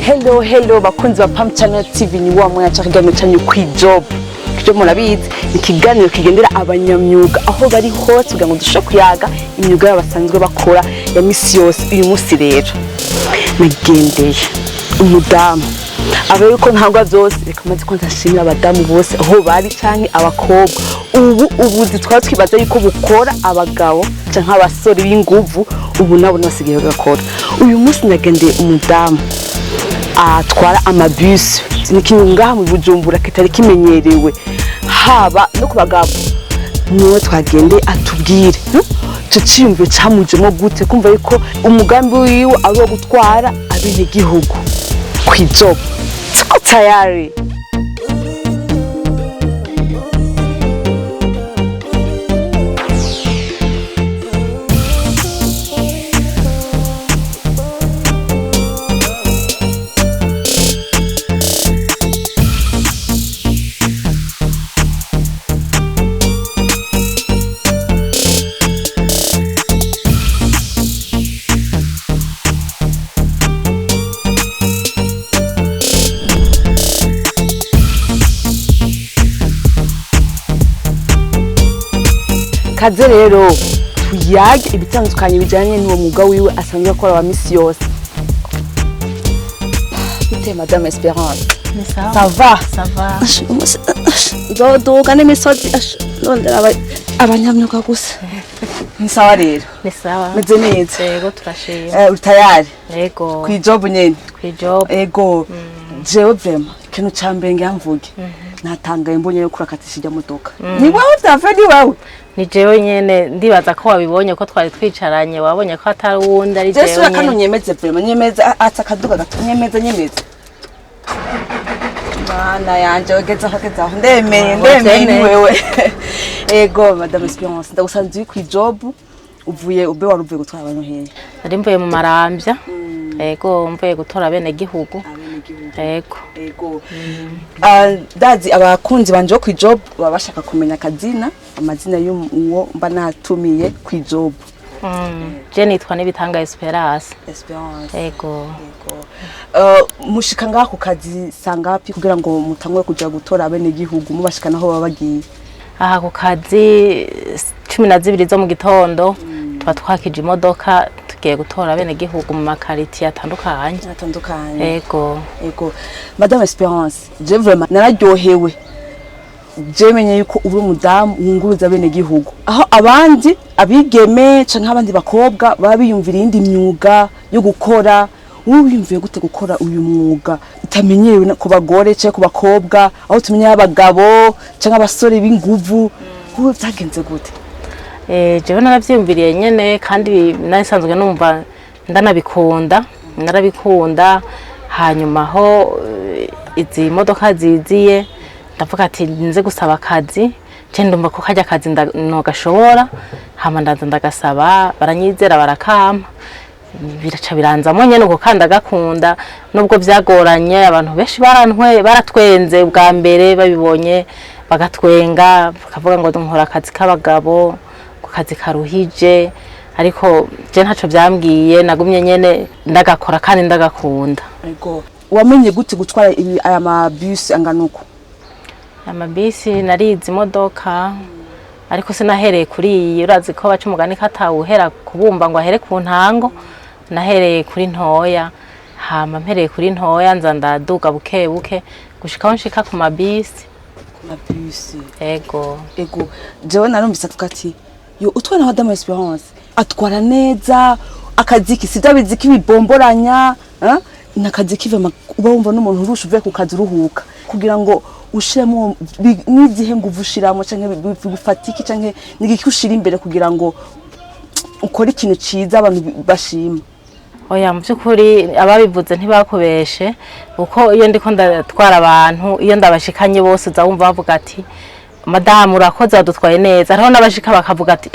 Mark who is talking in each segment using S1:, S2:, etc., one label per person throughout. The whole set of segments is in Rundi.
S1: Hello bakunzi ba Pam Channel TV ni wa mwana cyangwa cyanyu kwijob. Kije murabizi ikiganiro kigendera abanyamyuga aho bari hose kugira ngo dusho kuyaga imyuga y'abasanzwe bakora ya misi yose. Uyu munsi rero nagendeye umudamu abaye ko ntangwa byose reka maze ko ntashimira abadamu bose aho bari canke abakobwa ubu twaba twibaza yuko bukora abagabo canke abasore b'inguvu ubu nabo nasigaye gakora. Uyu munsi nagendeye umudamu atwara amabus n'ikintu ngaha mu Bujumbura kitari kimenyerewe haba no kubagabo niwe twagende atubwire tuciyumve camujemo gute kumva yuko umugambi wiwe ari wo gutwara abenegihugu kwijob tayari. Kaze rero tuyage ibitandukanye bijanye n'uwo mwuga wiwe asanzwe akora wa misi yose. Bite Madame Espérance? Ça va. Dodo kane misozi nondera abanyamyuga gusa. Ni sawa rero.
S2: Ni sawa.
S1: Meze neza.
S2: Yego turashimye.
S1: Utayari?
S2: Yego.
S1: Kwijob nyene.
S2: Kwijob.
S1: Yego. Jewe vraiment kintu cambenge yamvuge. Natangaye mbonye yo kurakatisha ijya modoka. Ni wewe utafedi wewe?
S2: Ni jewe nyene ndibaza ko wabibonye ko twari twicaranye wabonye ko atari wundi ari jewe nyene.
S1: Jewe kano nyemeze vraiment nyemeza atakaduga gato nyemeza. Bana yanje ogeza ndemeye wewe. Ego Madame Espérance ndagusanze kwijob uvuye waruvuye gutwara abantu hehe?
S2: Ari mvuye mu marambya. Ego mvuye gutora abenegihugu. Ego. Dazi abakunzi banje bo kwijob babashaka kumenya akazina amazina y'uwo mba natumiye kwijob. Je nitwa n'ibitanga Esperance. Ego.
S1: Mushika ngaha ku kazi sangapi kugira ngo mutangwe kuja gutora abenegihugu mubashika naho babagiye?
S2: Aha ku kazi 12 zo mu gitondo twa twakije imodoka tugiye gutora abenegihugu mu makariti atandukanye. Ego. Madame Espérance, je vraiment nararyohewe. Je menye yuko uri umudamu yunguruza abenegihugu. Aho abandi abigeme canke abandi bakobwa babiyumvira indi myuga yo gukora. Wiyumviye gute gukora uyu mwuga utamenyerewe ku bagore canke ku bakobwa aho tumenye abagabo canke abasore b'inguvu ubu byagenze gute? Jewe naravyumviriye nyene kandi nasanzwe numva narabikunda hanyuma ho izi modoka ziziye ndavuga ati nze gusaba akazi ndumva ko kajya akazi nogashobora hama ndaza ndagasaba baranyizera barakama biraca biranzamo nyene uko kandi agakunda nubwo byagoranye abantu benshi baratwenze bwa mbere babibonye bagatwenga bakavuga ngo nkora akazi k'abagabo kazi karuhije ariko je ntaco byambwiye nagumye nyene ndagakora kandi ndagakunda.
S1: Ego wamenye gute gutwara aya mabus anganuko?
S2: Amabisi narizi imodoka ariko sinahereye kuri iyi urazi ko baca umugani katawuhera kubumba ngo ahere ku ntango nahereye kuri ntoya hama mpereye kuri ntoya nza ndaduga buke gushikaho nshika ku mabisi. Ego
S1: jewe narumvise tukati yo utwana Madame Espérance atwara neza akazi kisidabizi kibibomboranya nakazi kive uba wumva n'umuntu urusha uvuye ku kazi uruhuka kugira ngo ushiremo n'igihe nguvu ushiramo canke bifatiki canke nigiki ushira imbere kugira ngo ukore ikintu ciza abantu bashima.
S2: Oya mu byukuri ababivuze ntibakubeshe uko iyo ndiko ndatwara abantu iyo ndabashikanye bose uzawumva bavuga ati Madame urakoze adutwaye neza hariho nabashika bakavuga ati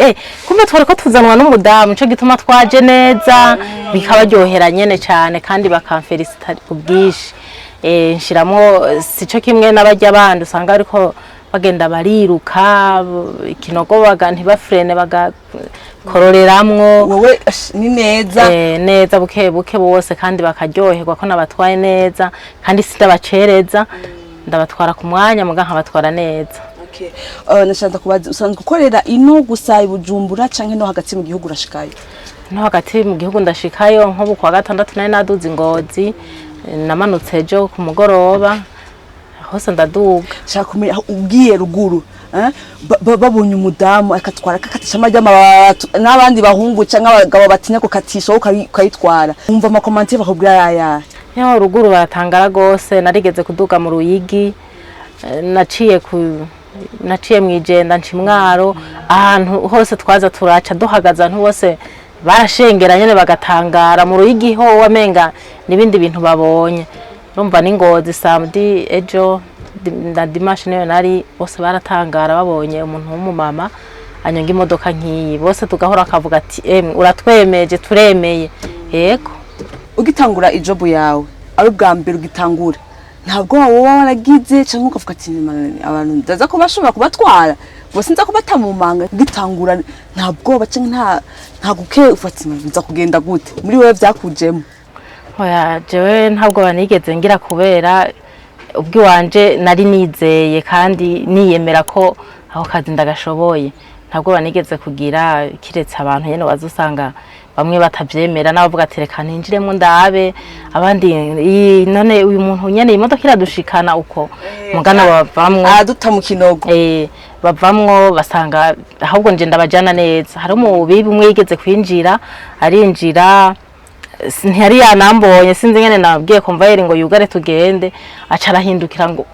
S2: kumbe twari ko tuzanwa n'umudamu ico gituma twaje neza bikabaryohera nyene cyane kandi bakamfelicita kubwishi nshiramo sico kimwe n'abajya bandi usanga ariko bagenda bariruka ikinogo ntibafrene bagakororeramwo.
S1: Wowe ni neza
S2: neza buke buke bose kandi bakaryoherwa ko nabatwaye neza kandi sindabacereza ndabatwara ku mwanya muga nkabatwara neza.
S1: Okay. Nashaka kubaza usanzwe gukorera ino gusa ibujumbura canke no hagati mu gihugu urashikayo?
S2: No hagati mu gihugu ndashikayo nko kwa gatandatu nari naduze Ngozi namanutse ejo ku mugoroba hose ndaduga.
S1: Shaka kumenya ugiye ruguru babonye umudamu akatwara kakatisha amajyama n'abandi bahungu canke abagabo batinya ko katisha ukayitwara. Umva ama commentaire bakubwira yaya.
S2: Yo ruguru baratangara gose narigeze kuduga mu Ruyigi naciye mwijenda nshimwaro ahantu hose twaza turaca duhagaza abantu bose barashengera nyene bagatangara mu Ruyigi ho wamenga nibindi bintu babonye. Urumva n'Ingozi samedi ejo na dimanche niyo nari bose baratangara babonye umuntu w'umumama anyonga imodoka nkiyi bose tugahora akavuga ati uratwemeje turemeye. Yego
S1: ugitangura ijob yawe ari bwa mbere ugitangura ntabwo wowe waragize cyangwa ukavuga ati abantu ndaza ko bashobora kubatwara bose nza kubatamumanga ugitangura ntabwo bace nta guke ufatima biza kugenda gute muri wewe byakujemo?
S2: Oya jewe ntabwo banigeze ngira kubera ubwi wanje nari nizeye kandi niyemera ko aho kazi ndagashoboye ntabwo banigeze kugira kiretse abantu nyene wazusanga bamwe batavyemera nabavuga ati reka ninjiremo ndabe abandi none uyu muntu nyene imodoka iradushikana uko mugana bavamwo
S1: aduta mu kinogo
S2: bavamwo basanga ahubwo nje ndabajana neza. Hari umubibi umwe yigeze kwinjira arinjira ntiyari yanambonye sinzi ngene nabwiye konvayeri ngo yugare tugende aca arahindukira ngo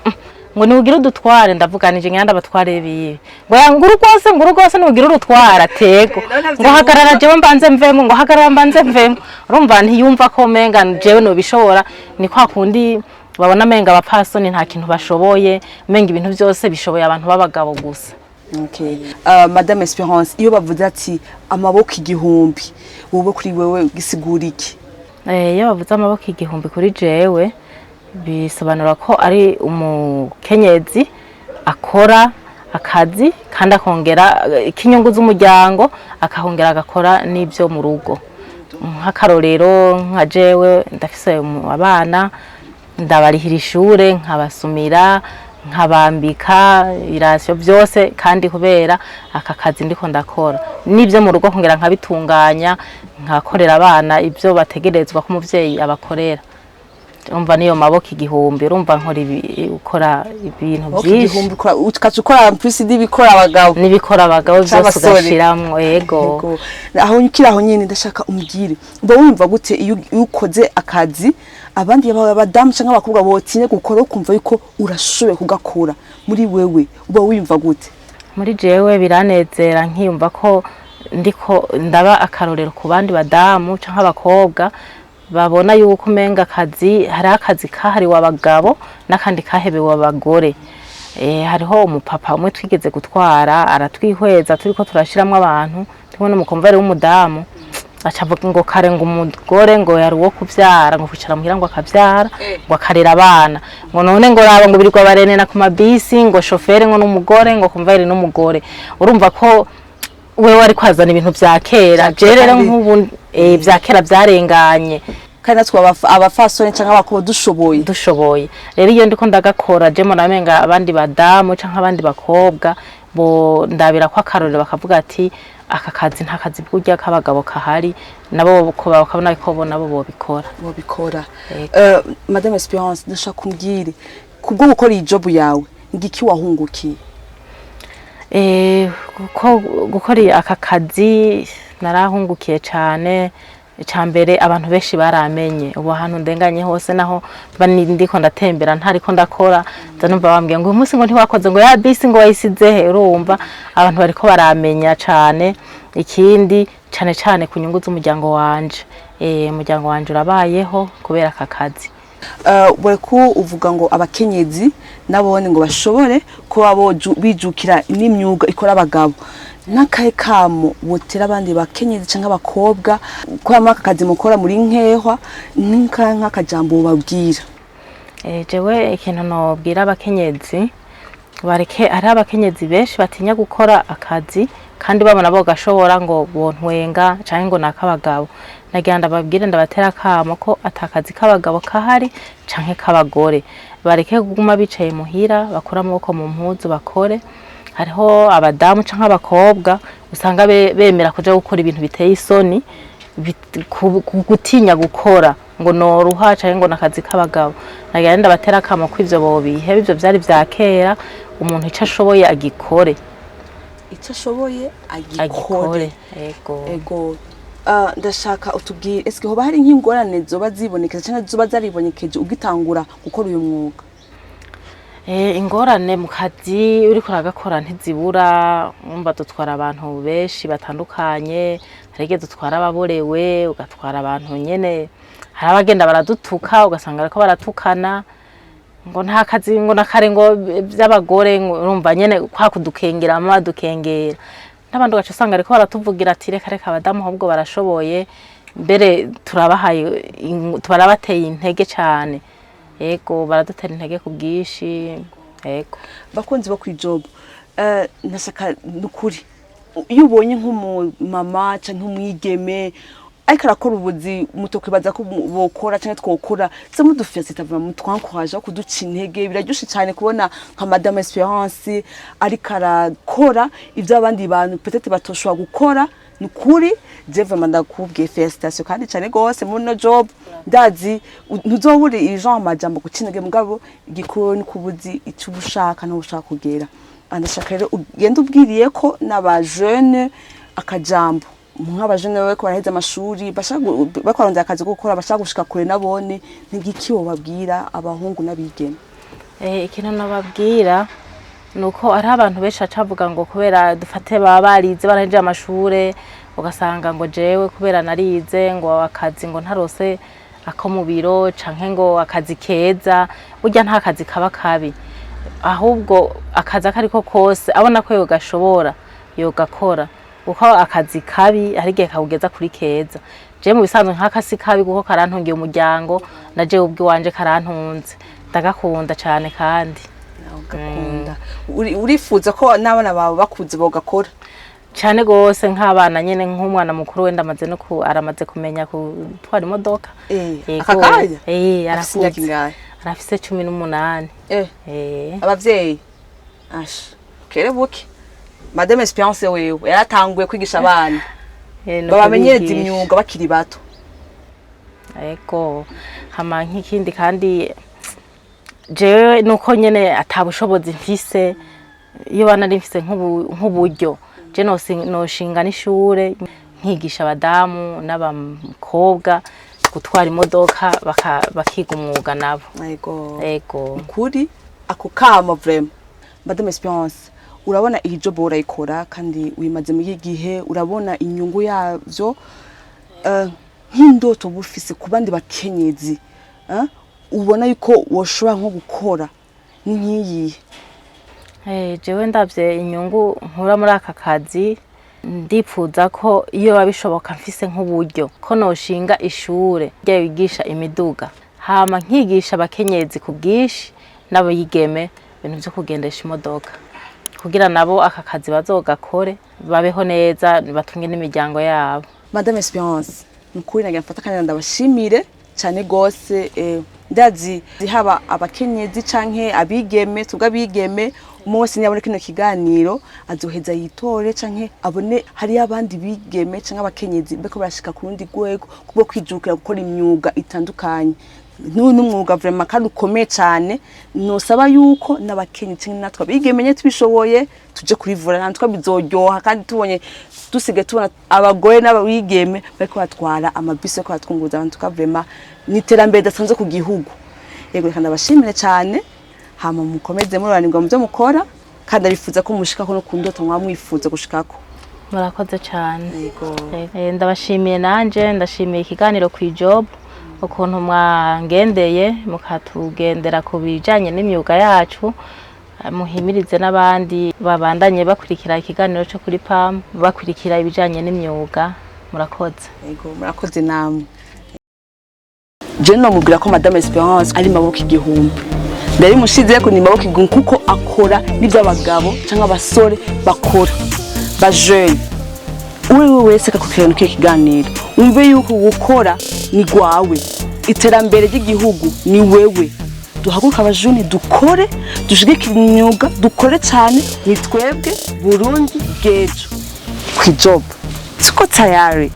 S2: nugira udutware ndavuga nije ngenda batware bibi ngo nguru rwose nugira udutwara tego ngo hagarara jewe mbanze mvemo ngo hagarara mbanze mvemo. Urumva ntiyumva ko menga jewe no bishobora ni kwa kundi babona menga abapasoni nta kintu bashoboye menga ibintu byose bishoboye abantu babagabo gusa.
S1: Okay. Madame Esperance iyo bavuze ati amaboko igihumbi wowe kuri wewe gisigura iki?
S2: Iyo bavuze amaboko igihumbi kuri jewe bisobanura ko ari umukenyezi akora akazi kandi akongera ikinyungu z'umuryango akahongera agakora n'ibyo mu rugo. Nk'akarorero nka jewe ndafise abana ndabarihira ishure nkabasumira nkabambika irasyo byose kandi kubera aka kazi ndiko ndakora n'ibyo mu rugo kongera nkabitunganya nkakorera abana ibyo bategerezwa ko umuvyeyi abakorera. Umva niyo maboko igihumbi urumva nkora ukora ibintu byinshi
S1: ukora mprisidi bikora abagabo
S2: nibikora abagabo byose ugashiramwo. Yego
S1: aho ukiraho nyine ndashaka umugire mba wumva gute iyo ukoze akazi abandi abadamu cyangwa abakobwa botinye gukora ukumva yuko urashoboye kugakora muri wewe uba wumva gute?
S2: Muri jewe biranezera nkiyumva ko ndiko ndaba akarorero ku bandi badamu cyangwa abakobwa babona yuko umenga akazi hari akazi kahariwe abagabo n'akandi kahebewe abagore. Hariho umupapa umwe twigeze gutwara aratwihweza turiko turashiramwe abantu tubona umukomvere w'umudamu acavuga ngo kare ngo umugore ngo yari uwo kuvyara ngo kwicara muhira ngo akavyara ngo akarera abana ngo none ngo rabo ngo birirwa barenena ku mabisi ngo shofere ngo n'umugore ngo komvere n'umugore. Urumva ko wewe ari kwazana ibintu vya kera je rero nk'ubu vya kera vyarenganye
S1: kandi natwe abafasoni cyangwa abakobwa dushoboye
S2: rero iyo ndiko ndagakora je namenga abandi badamu cyangwa abandi bakobwa bo ndabira ko akarorero bakavuga ati aka kazi nta kazi bw'urya kabagabo kahari nabo ko bakabona ko bo nabo bobikora.
S1: Madame Esperance ndashaka kumbwire kubwo gukora ijob yawe ngiki wahungukiye?
S2: Gukora aka kazi narahungukiye cyane. Icambere abantu benshi baramenye ubu hantu ndenganye hose naho ndiko ndatembera ntariko ndakora ndanumva bambwiye ngo uyu munsi ngo ntiwakoze ngo ya bisi ngo wayisize he. Urumva abantu bariko baramenya cyane. Ikindi cyane ku nyungu z'umuryango wanje umuryango wanje urabayeho kubera aka kazi.
S1: Weku uvuga ngo abakenyezi nabone ngo bashobore kuba bijukira n'imyuga ikora abagabo nakahe kamo botera abandi bakenyezi cyangwa abakobwa ko aka kazi mukora muri nkehwa nk'akajambo babwira?
S2: Jewe ikintu nobwira abakenyezi bareke ari abakenyezi benshi batinya gukora akazi kandi babona bo gashobora ngo bontwenga canke ngo nakabagabo nagira ndababwire ndabatera akamo ko atakazi k'abagabo kahari canke k'abagore bareke kuguma bicaye muhira bakora amaboko mu mpuzu bakore hariho abadamu canke abakobwa usanga bemera kuja gukora ibintu biteye isoni gutinya gukora ngo noruha canke ngo nakazi k'abagabo nagira ndabatera akamo ko ivyo bobihe ivyo vyari vya kera umuntu ico ashoboye agikore
S1: icyo ashoboye agikore ego ndashaka utubwire eske hoba hari nk'ingorane zoba zibonekeza cyangwa zoba zaribonyekeje ugitangura gukora uyu mwuga
S2: ingorane mu kazi uri kuragakora ntizibura umva dutwara abantu benshi batandukanye harige dutwara ababorewe ugatwara abantu nyene hari abagenda baradutuka ugasanga ariko baratukana ngo nta kazi ngo nakare ngo by'abagore urumva nyene kwa kudukengera amadukengera n'abandi gace usanga ariko baratuvugira ati reka abadamu ahubwo barashoboye mbere turabateye intege cyane yego baradutera intege ku bwishi yego
S1: bakunzi bo kwijob nashaka nukuri iyo ubonye nk'umumama cyangwa nk'umwigeme ariko arakora ubuzi mutokwibaza ko bokora cyangwa twokora se mudufiyasita vraiment twankwaje kuduca intege biraryoshe cyane kubona nka Madame Espérance ariko arakora ivyo abandi bantu peut-être batoshwa gukora nukuri je vraiment ndakubwiye félicitations kandi cyane gose muri no job ndazi ntuzobure ijo amajambo gucinege mugabo igikuru ni kubuzi icyo ubushaka no ushaka kugera andashaka rero ugenda ubwiriye ko n'aba jeune akajambo nk'abajene bawe ko baraheza amashuri bakorondera akazi gukora bashaka gushika kure nabone ntigiki wo babwira abahungu nabigeme
S2: ikintu nababwira nuko ari abantu benshi acavuga ngo kubera dufate barize baraheje amashure ugasanga ngo jewe kubera narize ngo akazi ngo ntarose ako mu biro canke ngo akazi keza burya nta kazi kaba kabi ahubwo akazi akariko kose abona ko yogashobora yogakora uko akazi kabi hari gihe kageza kuri keza je mu bisanzwe nk'akasi kabi kuko karantungiye umuryango na je ubwi wanje karantunze ndagakunda cyane kandi
S1: ugakunda urifuza ko nabana bawe bakuze bogakora
S2: cyane gose nk'abana nyene nk'umwana mukuru wenda amaze no aramaze kumenya gutwara imodoka
S1: akakanya
S2: arafise 18
S1: abavyeyi ash kerebuke Madame Espérance wewe yaratanguye kwigisha abana babamenyereza imyuga bakiri bato
S2: ego hama nk'ikindi kandi jewe nuko nyene atabushobozi mfise iyo bana mfise nk'uburyo je noshinga n'ishure nkigisha abadamu n'abakobwa gutwara imodoka bakiga umwuga nabo
S1: ego kuri ako kama vraiment Madame Espérance urabona ijob urayikora kandi wimaze mu gihe urabona inyungu yavyo nk'indoto bufise ku bandi bakenyezi ubona yuko woshobora nko gukora nk'iyi
S2: jewe ndavye inyungu nkura muri aka kazi ndipfuza ko iyo babishoboka mfise nk'uburyo ko noshinga ishure ryigisha imiduga hama nkigisha abakenyezi ku bwishi nabo yigeme ibintu byo kugendesha imodoka kugira nabo aka kazi bazogakore babeho neza batunge n'imiryango yabo.
S1: Madame Espérance mukuri nagira mfata kandi ndabashimire cyane gose ndazi haba abakenyezi canke abigeme tugabigeme umwese nyabone kino kiganiro azoheza yitore canke abone hari abandi bigeme canke abakenyezi beko barashika ku rundi rwego kubwo kwijukira gukora imyuga itandukanye n'umwuga vraiment kandi ukomeye cyane nosaba yuko n'abakenyezi natwe bigemenye tubishoboye tuje kurivura natwe bizoryoha kandi tubonye dusige tubona abagore n'abigeme beko batwara amabisi ko batwunguza abantu vraiment niterambere dasanzwe ku gihugu yego kandi abashimire cyane hama mukomeze muranirwa mu byo mukora kandi abifuza ko mushikako no kundoto mwamwifuza gushikako.
S2: Murakoze cyane yego ndabashimiye nanje ndashimiye ikiganiro ku ijob ukuntu mwangendeye mukatugendera ku bijanye n'imyuga yacu muhimirize n'abandi babandanye bakurikira ikiganiro cyo kuri PAM bakurikira ibijanye n'imyuga. Murakoze
S1: yego murakoze namwe. Je no mubwira ko Madame Espérance ari maboko igihumbi ndari mushize ko nimba kigunga kuko akora nibyo abagabo cyangwa abasore bakora ba jeune uri wese kakukirana kiganiro umve yuko gukora ni gwawe iterambere ry'igihugu ni wewe duhaguruka abajuni dukore dushigikira imyuga dukore cyane ni twebwe Burundi bwejo ku ijob tuko tayari